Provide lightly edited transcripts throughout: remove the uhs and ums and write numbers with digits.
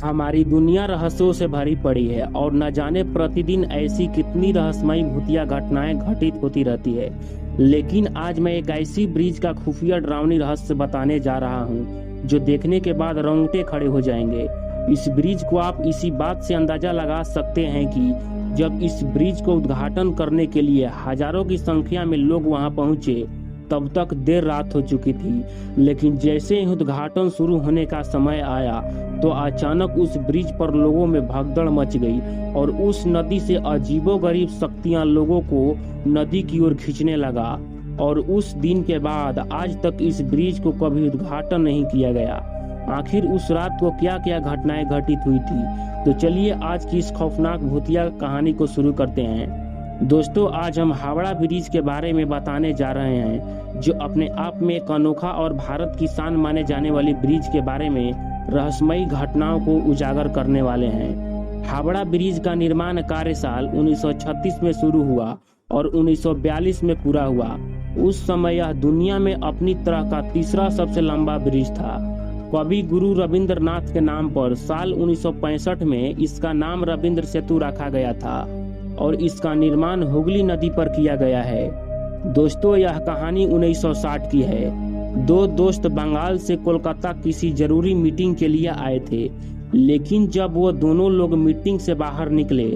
हमारी दुनिया रहस्यों से भरी पड़ी है और न जाने प्रतिदिन ऐसी कितनी रहस्यमयी भूतिया घटनाएं घटित होती रहती है। लेकिन आज मैं एक ऐसी ब्रिज का खुफिया डरावनी रहस्य बताने जा रहा हूं जो देखने के बाद रोंगटे खड़े हो जाएंगे। इस ब्रिज को आप इसी बात से अंदाजा लगा सकते हैं कि जब इस ब्रिज को उद्घाटन करने के लिए हजारों की संख्या में लोग वहां पहुंचे तब तक देर रात हो चुकी थी। लेकिन जैसे ही उद्घाटन शुरू होने का समय आया तो अचानक उस ब्रिज पर लोगों में भगदड़ मच गई और उस नदी से अजीबोगरीब शक्तियां लोगों को नदी की ओर खींचने लगा। और उस दिन के बाद आज तक इस ब्रिज को कभी उद्घाटन नहीं किया गया। आखिर उस रात को क्या क्या घटनाएं घटित हुई थी, तो चलिए आज की इस खौफनाक भूतिया कहानी को शुरू करते हैं। दोस्तों, आज हम हावड़ा ब्रिज के बारे में बताने जा रहे हैं जो अपने आप में एक अनोखा और भारत की शान माने जाने वाली ब्रिज के बारे में रहस्यमयी घटनाओं को उजागर करने वाले हैं। हावड़ा ब्रिज का निर्माण कार्य साल 1936 में शुरू हुआ और 1942 में पूरा हुआ। उस समय यह दुनिया में अपनी तरह का तीसरा सबसे लंबा ब्रिज था। कवि गुरु रविंद्रनाथ के नाम पर साल 1965 में इसका नाम रविंद्र सेतु रखा गया था और इसका निर्माण हुगली नदी पर किया गया है। दोस्तों, यह कहानी 1960 की है। दो दोस्त बंगाल से कोलकाता किसी जरूरी मीटिंग के लिए आए थे, लेकिन जब वो दोनों लोग मीटिंग से बाहर निकले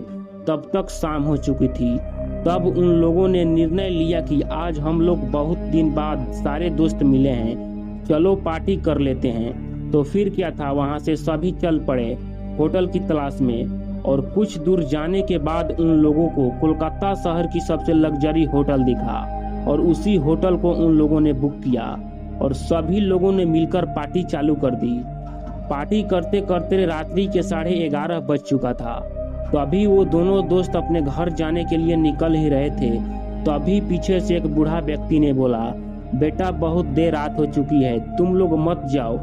तब तक शाम हो चुकी थी। तब उन लोगों ने निर्णय लिया कि आज हम लोग बहुत दिन बाद सारे दोस्त मिले हैं, चलो पार्टी कर लेते हैं। तो फिर क्या था, वहां से सभी चल पड़े होटल की तलाश में। और कुछ दूर जाने के बाद उन लोगों को कोलकाता शहर की सबसे लग्जरी होटल दिखा और उसी होटल को उन लोगों ने बुक किया और सभी लोगों ने मिलकर पार्टी चालू कर दी। पार्टी करते करते रात्रि के 11:30 बज चुका था। तभी वो दोनों दोस्त अपने घर जाने के लिए निकल ही रहे थे। तभी पीछे से एक बूढ़ा व्यक्ति ने बोला, बेटा बहुत देर रात हो चुकी है, तुम लोग मत जाओ,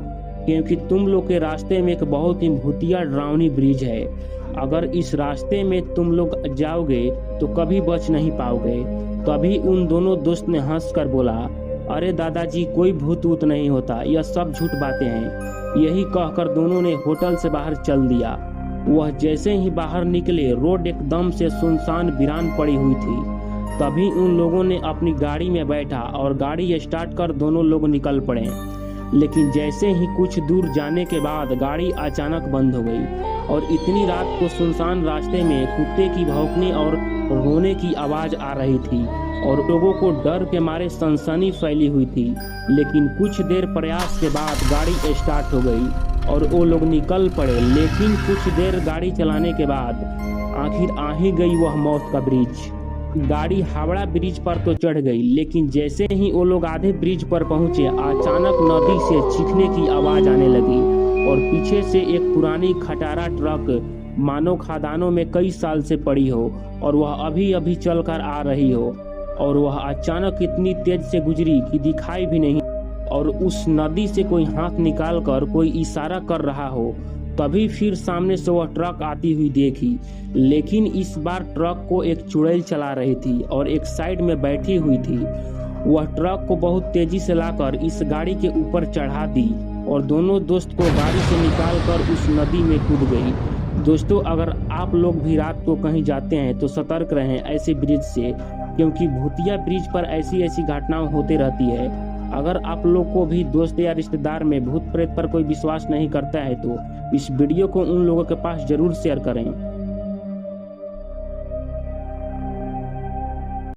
क्योंकि तुम लोग के रास्ते में एक बहुत ही भूतिया डरावनी ब्रिज है। अगर इस रास्ते में तुम लोग जाओगे तो कभी बच नहीं पाओगे। तभी उन दोनों दोस्त ने हंसकर बोला, अरे दादाजी, कोई भूत वूत नहीं होता, यह सब झूठ बातें हैं। यही कहकर दोनों ने होटल से बाहर चल दिया। वह जैसे ही बाहर निकले रोड एकदम से सुनसान वीरान पड़ी हुई थी। तभी उन लोगों ने अपनी गाड़ी में बैठा और गाड़ी स्टार्ट कर दोनों लोग निकल पड़े। लेकिन जैसे ही कुछ दूर जाने के बाद गाड़ी अचानक बंद हो गई और इतनी रात को सुनसान रास्ते में कुत्ते की भौंकने और रोने की आवाज आ रही थी और लोगों को डर के मारे सनसनी फैली हुई थी। लेकिन कुछ देर प्रयास के बाद गाड़ी स्टार्ट हो गई और वो लोग निकल पड़े। लेकिन कुछ देर गाड़ी चलाने के बाद आखिर आ ही गई वह मौत का ब्रिज। गाड़ी हावड़ा ब्रिज पर तो चढ़ गई, लेकिन जैसे ही वो लोग आधे ब्रिज पर पहुंचे अचानक नदी से चीखने की आवाज आने लगी और पीछे से एक पुरानी खटारा ट्रक मानो खदानों में कई साल से पड़ी हो और वह अभी अभी चलकर आ रही हो। और वह अचानक इतनी तेज से गुजरी कि दिखाई भी नहीं और उस नदी से कोई हाथ निकाल कर कोई इशारा कर रहा हो। तभी फिर सामने से वह ट्रक आती हुई देखी, लेकिन इस बार ट्रक को एक चुड़ैल चला रही थी और एक साइड में बैठी हुई थी। वह ट्रक को बहुत तेजी से लाकर इस गाड़ी के ऊपर चढ़ा दी और दोनों दोस्त को गाड़ी से निकालकर उस नदी में कूद गई। दोस्तों, अगर आप लोग भी रात को कहीं जाते हैं तो सतर्क रहें ऐसे ब्रिज से, क्योंकि भूतिया ब्रिज पर ऐसी ऐसी घटनाएं होती रहती है। अगर आप लोग को भी दोस्त या रिश्तेदार में भूत प्रेत पर कोई विश्वास नहीं करता है तो इस वीडियो को उन लोगों के पास जरूर शेयर करें।